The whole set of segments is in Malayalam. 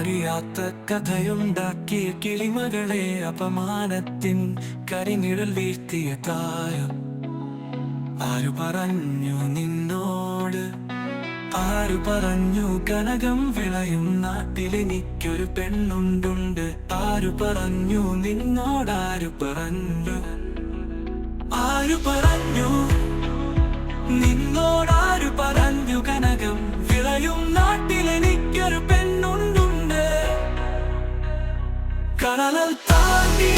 മൊഴിയാത്ത കഥയുണ്ടാക്കിയ കിളിമകളെ അപമാനത്തിൻ കരിനിഴൽ വീഴ്ത്തിയ താരം. ആരു പറഞ്ഞു നിന്നോട്, ആരു പറഞ്ഞു കനകം വിളയും നാട്ടിലെനിക്കൊരു പെണ്ണുണ്ടുണ്ട്? ആരു പറഞ്ഞു നിന്നോടാരു പറഞ്ഞു, ആരു പറഞ്ഞു നിന്നോടാരു പറഞ്ഞു കനകം വിളയും നാട്ടിലെനിക്കൊരു പെണ്ണുണ്ടുണ്ട്? കടലൽ താണ്ടി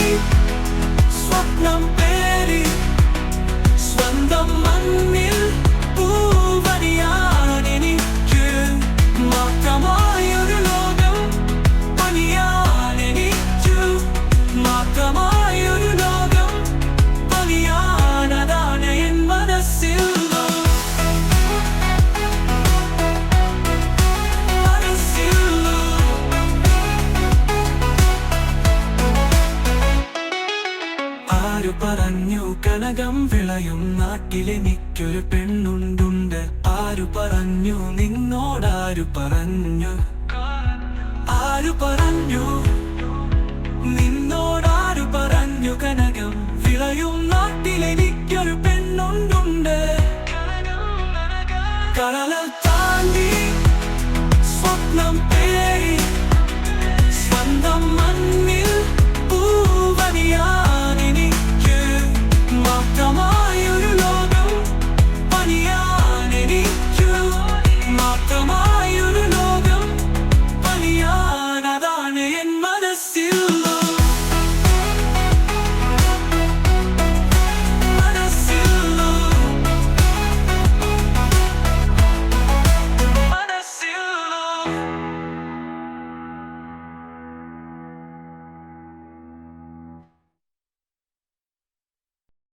സ്വപ്നം പേരി സ്വന്തം മണ്ണിൽ പൂവണിയാണെനിക്ക് മാത്രമായൊരു ലോകം പണിയാണെനിക്ക് മാത്രമായൊരു ലോകം പണിയാനതാണ് എൻ മനസ്സിൽ. ആരു പറഞ്ഞു കനകം വിളയും നാട്ടിലെനിക്കൊരു പെണ്ണുണ്ടുണ്ട്? ആരു പറഞ്ഞു നിന്നോടാരു പറഞ്ഞു, ആരു പറഞ്ഞു നിന്നോടാരു പറഞ്ഞു കനകം വിളയും നാട്ടിലെനിക്കൊരു പെണ്ണുണ്ടുണ്ട്? കടലൽ താണ്ടി സ്വപ്നം